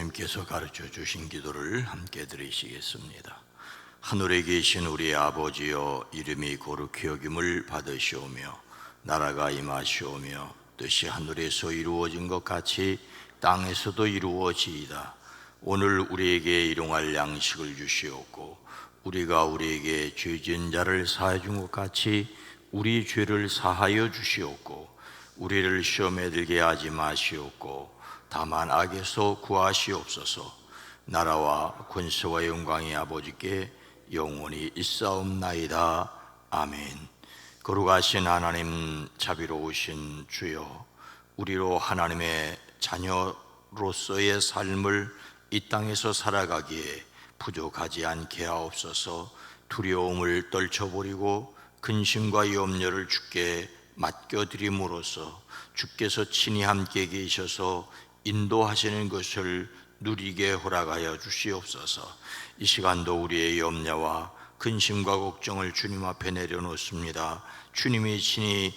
예수님께서 가르쳐 주신 기도를 함께 드리시겠습니다. 하늘에 계신 우리 아버지여, 이름이 거룩히 여김을 받으시오며 나라가 임하시오며 뜻이 하늘에서 이루어진 것 같이 땅에서도 이루어지이다. 오늘 우리에게 일용할 양식을 주시옵고 우리가 우리에게 죄 지은 자를 사하여 준 것 같이 우리 죄를 사하여 주시옵고 우리를 시험에 들게 하지 마시옵고 다만 악에서 구하시옵소서. 나라와 권세와 영광이 아버지께 영원히 있사옵나이다. 아멘. 거룩하신 하나님, 자비로우신 주여, 우리로 하나님의 자녀로서의 삶을 이 땅에서 살아가기에 부족하지 않게 하옵소서. 두려움을 떨쳐버리고 근심과 염려를 주께 맡겨드림으로써 주께서 친히 함께 계셔서 인도하시는 것을 누리게 허락하여 주시옵소서. 이 시간도 우리의 염려와 근심과 걱정을 주님 앞에 내려놓습니다. 주님이 친히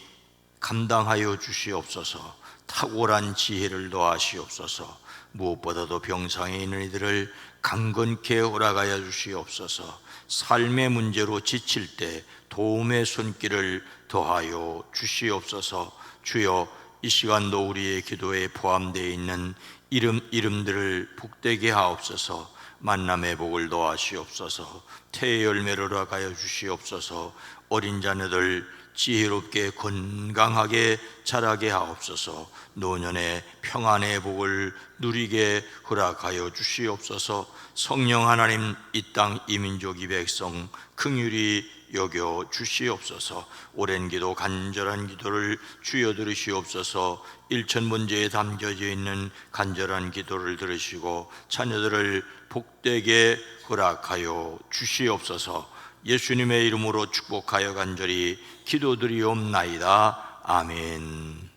감당하여 주시옵소서. 탁월한 지혜를 더하시옵소서. 무엇보다도 병상에 있는 이들을 강건케 허락하여 주시옵소서. 삶의 문제로 지칠 때 도움의 손길을 더하여 주시옵소서. 주여, 이 시간도 우리의 기도에 포함되어 있는 이름들을 복되게 하옵소서. 만남의 복을 더하시옵소서. 태의 열매를 허락하여 주시옵소서. 어린 자녀들 지혜롭게 건강하게 자라게 하옵소서. 노년의 평안의 복을 누리게 허락하여 주시옵소서. 성령 하나님, 이 땅 이 민족 이 백성 긍휼히 여겨 주시옵소서. 오랜 기도, 간절한 기도를 주여 들으시옵소서. 일천문제에 담겨져 있는 간절한 기도를 들으시고 자녀들을 복되게 허락하여 주시옵소서. 예수님의 이름으로 축복하여 간절히 기도드리옵나이다. 아멘.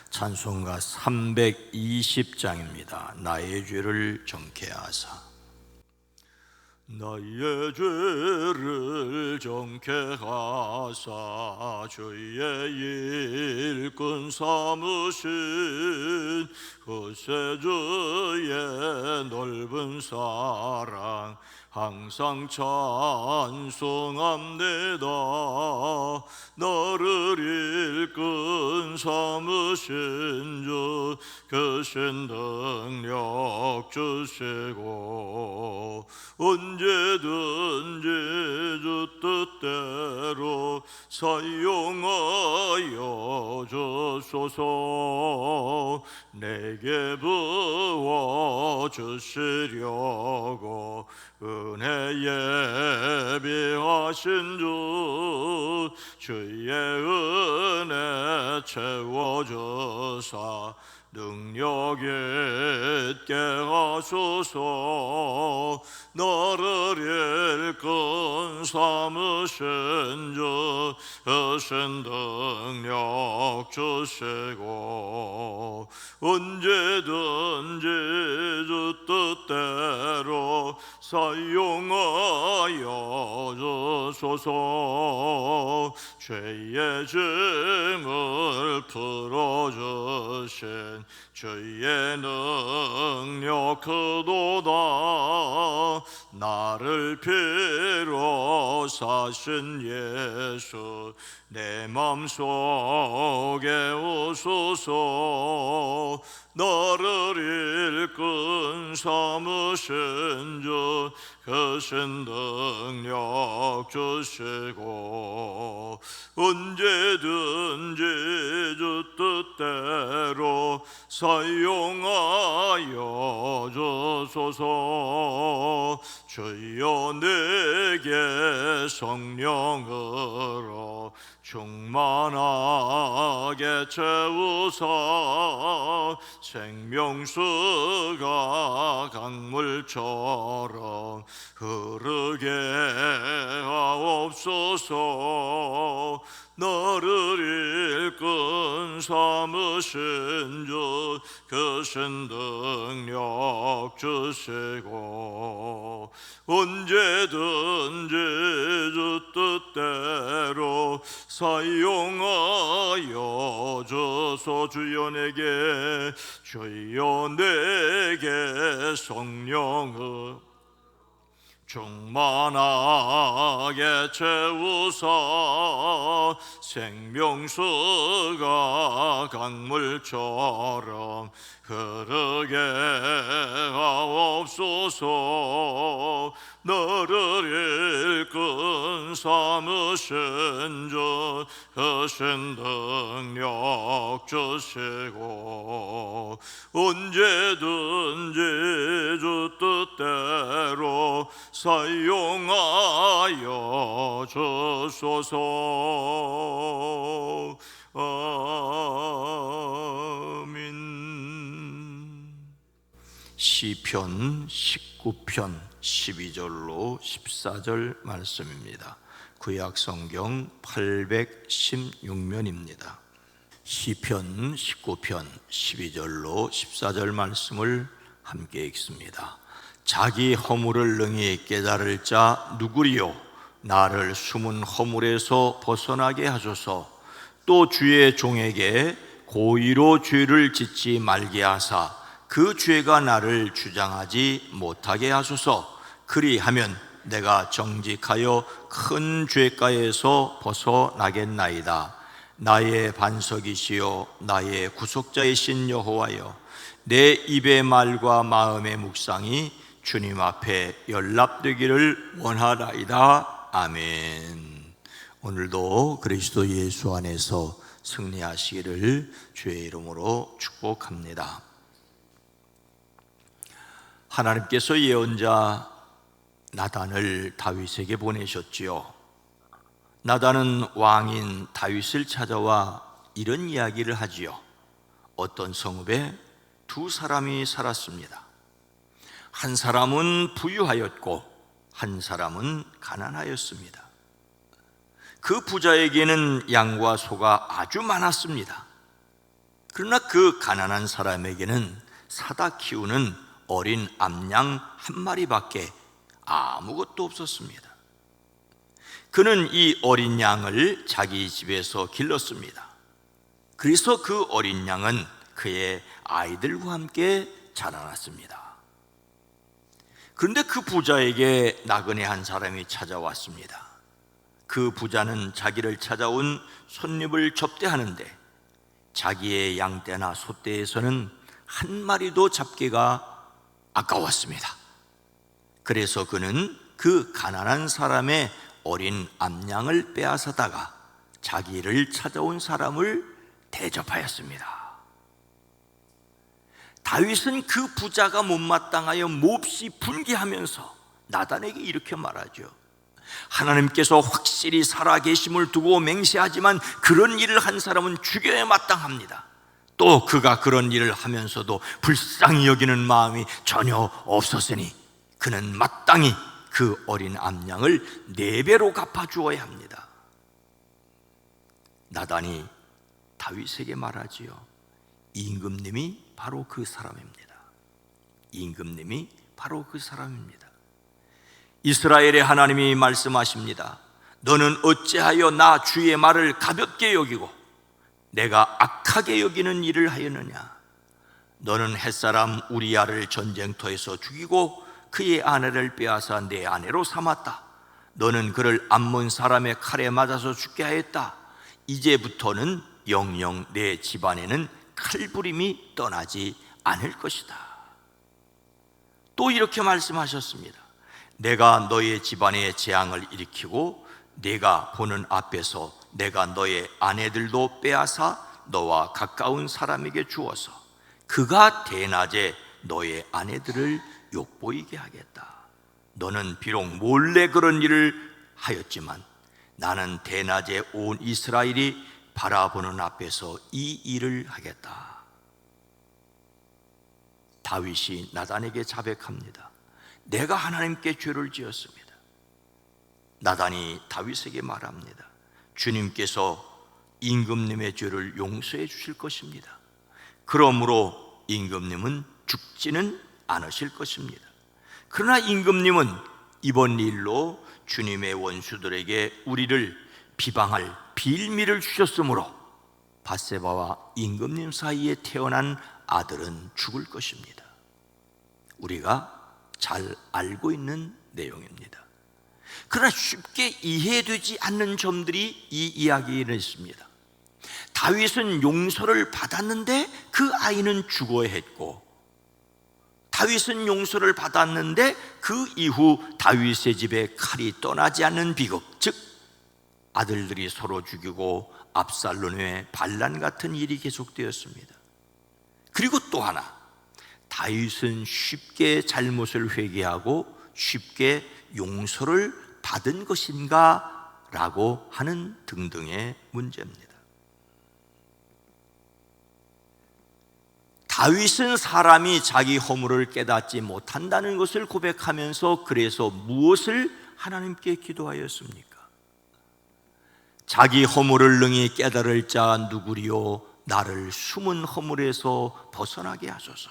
찬송가 320장입니다. 나의 죄를 정케 하사. 나의 죄를 정케 하사 주의 일꾼 삼으신 구세주의 넓은 사랑 항상 찬송합니다. 너를 일꾼 삼으신 주 크신 능력 주시고 언제든지 주 뜻대로 사용하여 주소서. 내게 부어 주시려고 은혜 예비하신 주 주의 은혜 채워주사 능력 있게 하소서. 너를 일꾼 삼으신 주 크신 능력 주시고 언제든지 주 뜻대로 사용하여 주소서. 죄의 짐을 풀어주신 주의 능력 크도다. 나를 피로 사신 예수 내 맘속에 오소서. 너를 일꾼 삼으신 주 크신 능력 주시고 언제든지 주 뜻대로 사용하여 주소서. 주여, 내게 성령으로 충만하게 채우사 생명수가 강물처럼 흐르게 하옵소서. 너를 일꾼 삼으신 주 크신 능력 주시고 언제든지 주 뜻대로 사용하여 주소. 주여 내게, 주여 내게 성령을 충만하게 채우사 생명수가 강물처럼 흐르게 하옵소서. 너를 일꾼 삼으신 주 크신 능력 주시고 언제든지 주 뜻대로 사용하여 주소서. 아멘. 시편 19편 12절로 14절 말씀입니다. 구약 성경 816면입니다. 시편 19편 12절로 14절 말씀을 함께 읽습니다. 자기 허물을 능히 깨달을 자 누구리요? 나를 숨은 허물에서 벗어나게 하소서. 또 주의 종에게 고의로 죄를 짓지 말게 하사 그 죄가 나를 주장하지 못하게 하소서. 그리하면 내가 정직하여 큰 죄가에서 벗어나겠나이다. 나의 반석이시요 나의 구속자이신 여호와여, 내 입의 말과 마음의 묵상이 주님 앞에 연락되기를 원하나이다. 아멘. 오늘도 그리스도 예수 안에서 승리하시기를 주의 이름으로 축복합니다. 하나님께서 예언자 나단을 다윗에게 보내셨지요. 나단은 왕인 다윗을 찾아와 이런 이야기를 하지요. 어떤 성읍에 두 사람이 살았습니다. 한 사람은 부유하였고 한 사람은 가난하였습니다. 그 부자에게는 양과 소가 아주 많았습니다. 그러나 그 가난한 사람에게는 사다 키우는 어린 암양 한 마리밖에 아무것도 없었습니다. 그는 이 어린 양을 자기 집에서 길렀습니다. 그래서 그 어린 양은 그의 아이들과 함께 자라났습니다. 그런데 그 부자에게 나그네 한 사람이 찾아왔습니다. 그 부자는 자기를 찾아온 손님을 접대하는데 자기의 양떼나 소떼에서는 한 마리도 잡기가 아까웠습니다. 그래서 그는 그 가난한 사람의 어린 암양을 빼앗아다가 자기를 찾아온 사람을 대접하였습니다. 다윗은 그 부자가 못마땅하여 몹시 분개하면서 나단에게 이렇게 말하죠. 하나님께서 확실히 살아계심을 두고 맹세하지만 그런 일을 한 사람은 죽여야 마땅합니다. 또 그가 그런 일을 하면서도 불쌍히 여기는 마음이 전혀 없었으니 그는 마땅히 그 어린 암양을 4배로 갚아주어야 합니다. 나단이 다윗에게 말하지요. 임금님이 바로 그 사람입니다. 임금님이 바로 그 사람입니다. 이스라엘의 하나님이 말씀하십니다. 너는 어찌하여 나 주의 말을 가볍게 여기고 내가 악하게 여기는 일을 하였느냐? 너는 햇사람 우리야를 전쟁터에서 죽이고 그의 아내를 빼앗아 내 아내로 삼았다. 너는 그를 암몬 사람의 칼에 맞아서 죽게 하였다. 이제부터는 영영 내 집안에는 칼부림이 떠나지 않을 것이다. 또 이렇게 말씀하셨습니다. 내가 너의 집안에 재앙을 일으키고 내가 보는 앞에서 내가 너의 아내들도 빼앗아 너와 가까운 사람에게 주어서 그가 대낮에 너의 아내들을 욕보이게 하겠다. 너는 비록 몰래 그런 일을 하였지만 나는 대낮에 온 이스라엘이 바라보는 앞에서 이 일을 하겠다. 다윗이 나단에게 자백합니다. 내가 하나님께 죄를 지었습니다. 나단이 다윗에게 말합니다. 주님께서 임금님의 죄를 용서해 주실 것입니다. 그러므로 임금님은 죽지는 않으실 것입니다. 그러나 임금님은 이번 일로 주님의 원수들에게 우리를 비방할 빌미를 주셨으므로 밧세바와 임금님 사이에 태어난 아들은 죽을 것입니다. 우리가 잘 알고 있는 내용입니다. 그러나 쉽게 이해되지 않는 점들이 이 이야기에 있습니다. 다윗은 용서를 받았는데 그 아이는 죽어야 했고, 다윗은 용서를 받았는데 그 이후 다윗의 집에 칼이 떠나지 않는 비극, 즉 아들들이 서로 죽이고 압살롬의 반란 같은 일이 계속되었습니다. 그리고 또 하나, 다윗은 쉽게 잘못을 회개하고 쉽게 용서를 받은 것인가 라고 하는 등등의 문제입니다. 다윗은 사람이 자기 허물을 깨닫지 못한다는 것을 고백하면서 그래서 무엇을 하나님께 기도하였습니까? 자기 허물을 능히 깨달을 자 누구리요? 나를 숨은 허물에서 벗어나게 하소서.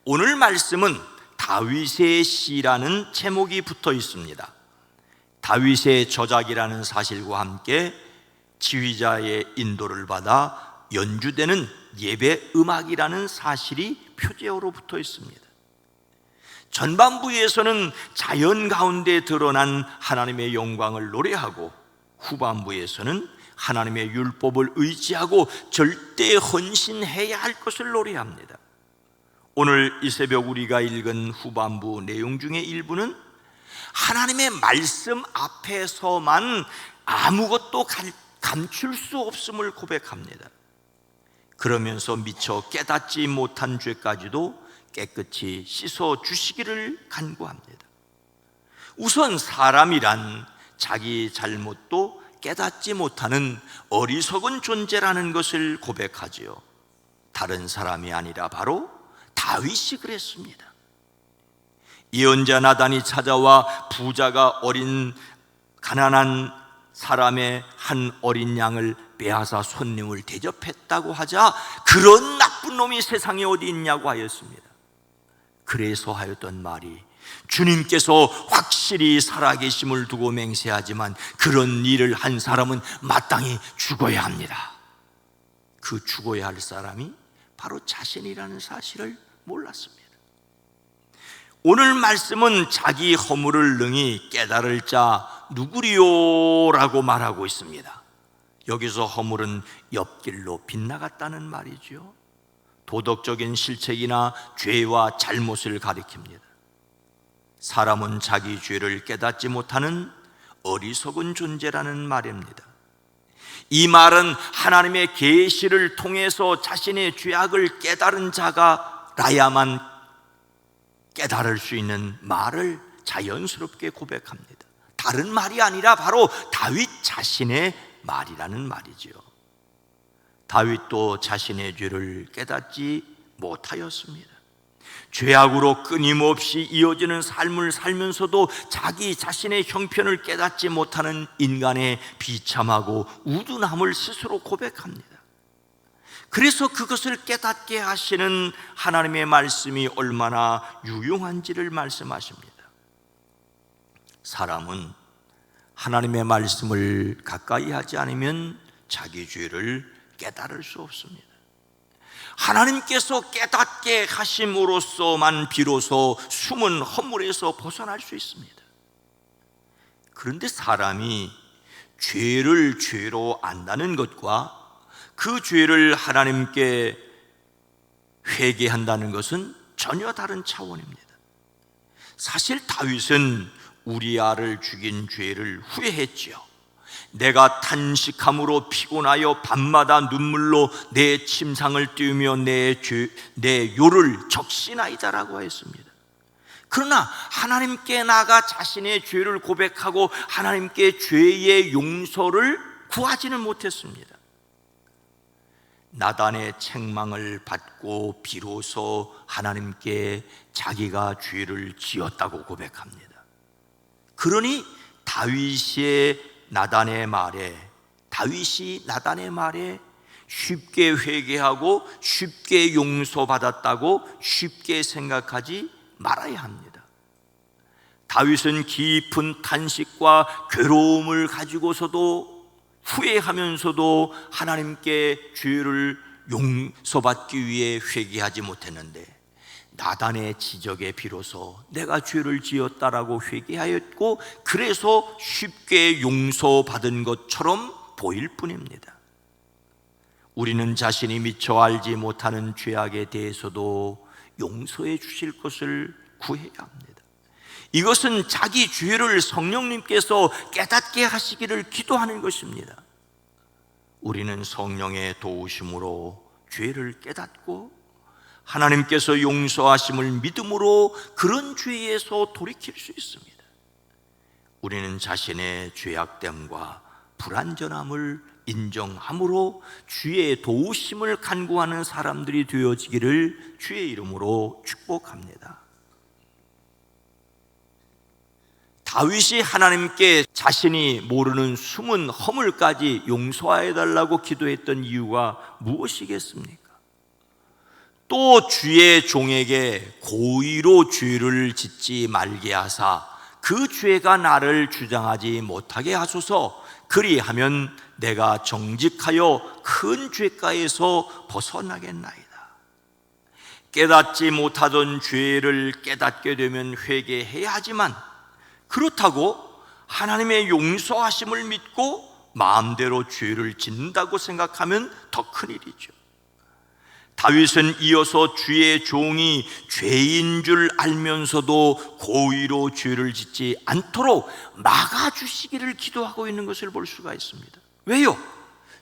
오늘 말씀은 다윗의 시라는 제목이 붙어 있습니다. 다윗의 저작이라는 사실과 함께 지휘자의 인도를 받아 연주되는 예배 음악이라는 사실이 표제어로 붙어 있습니다. 전반부에서는 자연 가운데 드러난 하나님의 영광을 노래하고, 후반부에서는 하나님의 율법을 의지하고 절대 헌신해야 할 것을 노래합니다. 오늘 이 새벽 우리가 읽은 후반부 내용 중에 일부는 하나님의 말씀 앞에서만 아무것도 감출 수 없음을 고백합니다. 그러면서 미처 깨닫지 못한 죄까지도 깨끗이 씻어 주시기를 간구합니다. 우선 사람이란 자기 잘못도 깨닫지 못하는 어리석은 존재라는 것을 고백하지요. 다른 사람이 아니라 바로 다윗이 그랬습니다. 예언자 나단이 찾아와 부자가 어린 가난한 사람의 한 어린 양을 빼앗아 손님을 대접했다고 하자 그런 나쁜 놈이 세상에 어디 있냐고 하였습니다. 그래서 하였던 말이, 주님께서 확실히 살아계심을 두고 맹세하지만 그런 일을 한 사람은 마땅히 죽어야 합니다. 그 죽어야 할 사람이 바로 자신이라는 사실을 몰랐습니다. 오늘 말씀은 자기 허물을 능히 깨달을 자 누구리요? 라고 말하고 있습니다. 여기서 허물은 옆길로 빗나갔다는 말이죠. 도덕적인 실책이나 죄와 잘못을 가리킵니다. 사람은 자기 죄를 깨닫지 못하는 어리석은 존재라는 말입니다. 이 말은 하나님의 계시를 통해서 자신의 죄악을 깨달은 자가 라야만 깨달을 수 있는 말을 자연스럽게 고백합니다. 다른 말이 아니라 바로 다윗 자신의 말이라는 말이죠. 다윗도 자신의 죄를 깨닫지 못하였습니다. 죄악으로 끊임없이 이어지는 삶을 살면서도 자기 자신의 형편을 깨닫지 못하는 인간의 비참하고 우둔함을 스스로 고백합니다. 그래서 그것을 깨닫게 하시는 하나님의 말씀이 얼마나 유용한지를 말씀하십니다. 사람은 하나님의 말씀을 가까이 하지 않으면 자기 죄를 깨달을 수 없습니다. 하나님께서 깨닫게 하심으로써만 비로소 숨은 허물에서 벗어날 수 있습니다. 그런데 사람이 죄를 죄로 안다는 것과 그 죄를 하나님께 회개한다는 것은 전혀 다른 차원입니다. 사실 다윗은 우리아를 죽인 죄를 후회했지요. 내가 탄식함으로 피곤하여 밤마다 눈물로 내 침상을 띄우며 내 요를 적시나이다라고 했습니다. 그러나 하나님께 나아가 자신의 죄를 고백하고 하나님께 죄의 용서를 구하지는 못했습니다. 나단의 책망을 받고 비로소 하나님께 자기가 죄를 지었다고 고백합니다. 그러니 다윗이 나단의 말에 쉽게 회개하고 쉽게 용서받았다고 쉽게 생각하지 말아야 합니다. 다윗은 깊은 탄식과 괴로움을 가지고서도 후회하면서도 하나님께 죄를 용서받기 위해 회개하지 못했는데, 나단의 지적에 비로소 내가 죄를 지었다라고 회개하였고, 그래서 쉽게 용서받은 것처럼 보일 뿐입니다. 우리는 자신이 미처 알지 못하는 죄악에 대해서도 용서해 주실 것을 구해야 합니다. 이것은 자기 죄를 성령님께서 깨닫게 하시기를 기도하는 것입니다. 우리는 성령의 도우심으로 죄를 깨닫고 하나님께서 용서하심을 믿음으로 그런 죄에서 돌이킬 수 있습니다. 우리는 자신의 죄악됨과 불완전함을 인정함으로 주의 도우심을 간구하는 사람들이 되어지기를 주의 이름으로 축복합니다. 다윗이 하나님께 자신이 모르는 숨은 허물까지 용서해 달라고 기도했던 이유가 무엇이겠습니까? 또 주의 종에게 고의로 죄를 짓지 말게 하사 그 죄가 나를 주장하지 못하게 하소서. 그리하면 내가 정직하여 큰 죄가에서 벗어나겠나이다. 깨닫지 못하던 죄를 깨닫게 되면 회개해야 하지만, 그렇다고 하나님의 용서하심을 믿고 마음대로 죄를 짓는다고 생각하면 더 큰일이죠. 다윗은 이어서 주의 종이 죄인 줄 알면서도 고의로 죄를 짓지 않도록 막아주시기를 기도하고 있는 것을 볼 수가 있습니다. 왜요?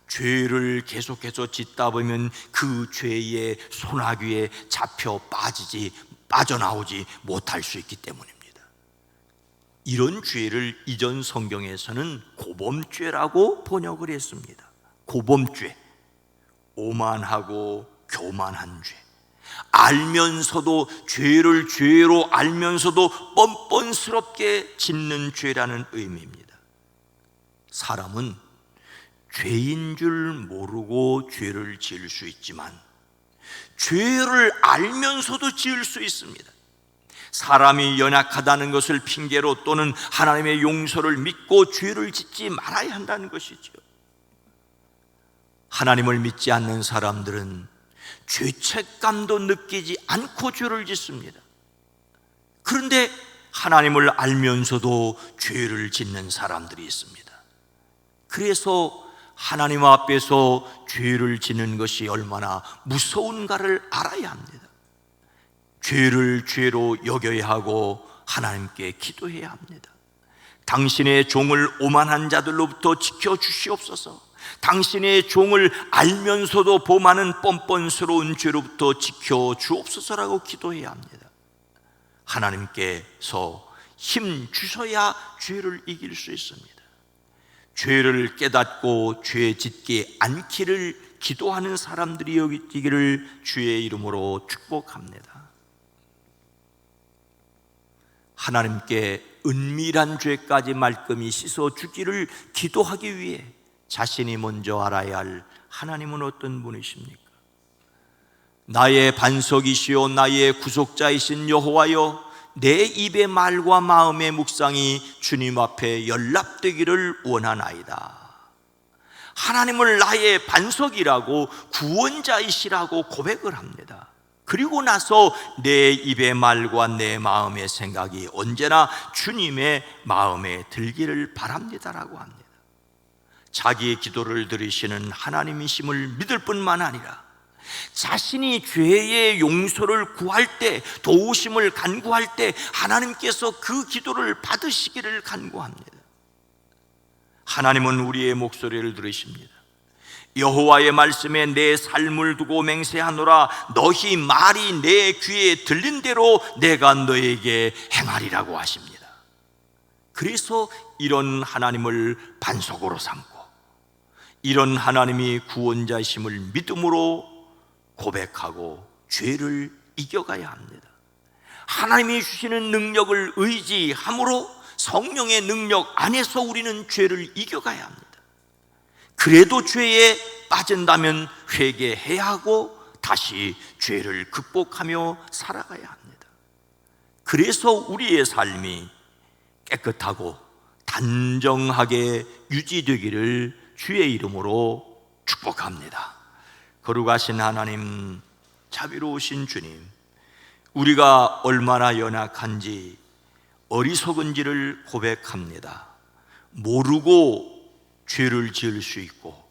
죄를 계속해서 짓다 보면 그 죄의 소나귀에 잡혀 빠져나오지 못할 수 있기 때문입니다. 이런 죄를 이전 성경에서는 고범죄라고 번역을 했습니다. 고범죄, 오만하고 교만한 죄, 알면서도 죄를 죄로 알면서도 뻔뻔스럽게 짓는 죄라는 의미입니다. 사람은 죄인 줄 모르고 죄를 지을 수 있지만 죄를 알면서도 지을 수 있습니다. 사람이 연약하다는 것을 핑계로 또는 하나님의 용서를 믿고 죄를 짓지 말아야 한다는 것이죠. 하나님을 믿지 않는 사람들은 죄책감도 느끼지 않고 죄를 짓습니다. 그런데 하나님을 알면서도 죄를 짓는 사람들이 있습니다. 그래서 하나님 앞에서 죄를 짓는 것이 얼마나 무서운가를 알아야 합니다. 죄를 죄로 여겨야 하고 하나님께 기도해야 합니다. 당신의 종을 오만한 자들로부터 지켜주시옵소서. 당신의 종을 알면서도 범하는 뻔뻔스러운 죄로부터 지켜주옵소서라고 기도해야 합니다. 하나님께서 힘 주셔야 죄를 이길 수 있습니다. 죄를 깨닫고 죄 짓지 않기를 기도하는 사람들이 여기기를 주의 이름으로 축복합니다. 하나님께 은밀한 죄까지 말끔히 씻어 주기를 기도하기 위해 자신이 먼저 알아야 할 하나님은 어떤 분이십니까? 나의 반석이시요 나의 구속자이신 여호와여, 내 입의 말과 마음의 묵상이 주님 앞에 연락되기를 원하나이다. 하나님을 나의 반석이라고 구원자이시라고 고백을 합니다. 그리고 나서 내 입의 말과 내 마음의 생각이 언제나 주님의 마음에 들기를 바랍니다라고 합니다. 자기의 기도를 들으시는 하나님이심을 믿을 뿐만 아니라 자신이 죄의 용서를 구할 때, 도우심을 간구할 때 하나님께서 그 기도를 받으시기를 간구합니다. 하나님은 우리의 목소리를 들으십니다. 여호와의 말씀에 내 삶을 두고 맹세하노라. 너희 말이 내 귀에 들린 대로 내가 너에게 행하리라고 하십니다. 그래서 이런 하나님을 반석으로 삼고 이런 하나님이 구원자이심을 믿음으로 고백하고 죄를 이겨가야 합니다. 하나님이 주시는 능력을 의지함으로 성령의 능력 안에서 우리는 죄를 이겨가야 합니다. 그래도 죄에 빠진다면 회개해야 하고 다시 죄를 극복하며 살아가야 합니다. 그래서 우리의 삶이 깨끗하고 단정하게 유지되기를 주의 이름으로 축복합니다. 거룩하신 하나님, 자비로우신 주님, 우리가 얼마나 연약한지 어리석은지를 고백합니다. 모르고 죄를 지을 수 있고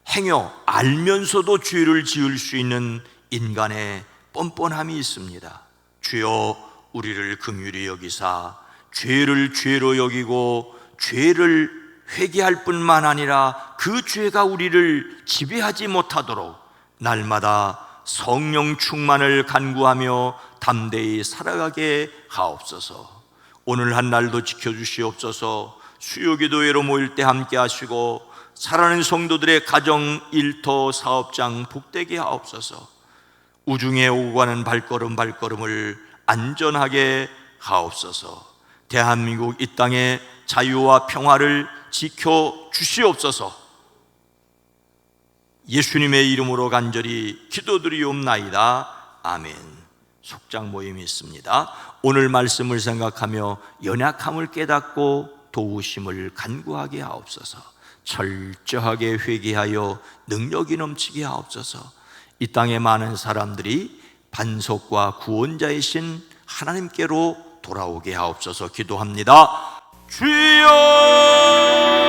행여 알면서도 죄를 지을 수 있는 인간의 뻔뻔함이 있습니다. 주여, 우리를 긍휼히 여기사 죄를 죄로 여기고 죄를 회개할 뿐만 아니라 그 죄가 우리를 지배하지 못하도록 날마다 성령 충만을 간구하며 담대히 살아가게 하옵소서. 오늘 한 날도 지켜주시옵소서. 수요기도회로 모일 때 함께 하시고 사랑하는 성도들의 가정, 일터, 사업장 복되게 하옵소서. 우중에 오고 가는 발걸음을 안전하게 하옵소서. 대한민국 이 땅의 자유와 평화를 지켜주시옵소서. 예수님의 이름으로 간절히 기도드리옵나이다. 아멘. 속장 모임이 있습니다. 오늘 말씀을 생각하며 연약함을 깨닫고 도우심을 간구하게 하옵소서. 철저하게 회개하여 능력이 넘치게 하옵소서. 이 땅의 많은 사람들이 반석과 구원자이신 하나님께로 돌아오게 하옵소서. 기도합니다. 주여!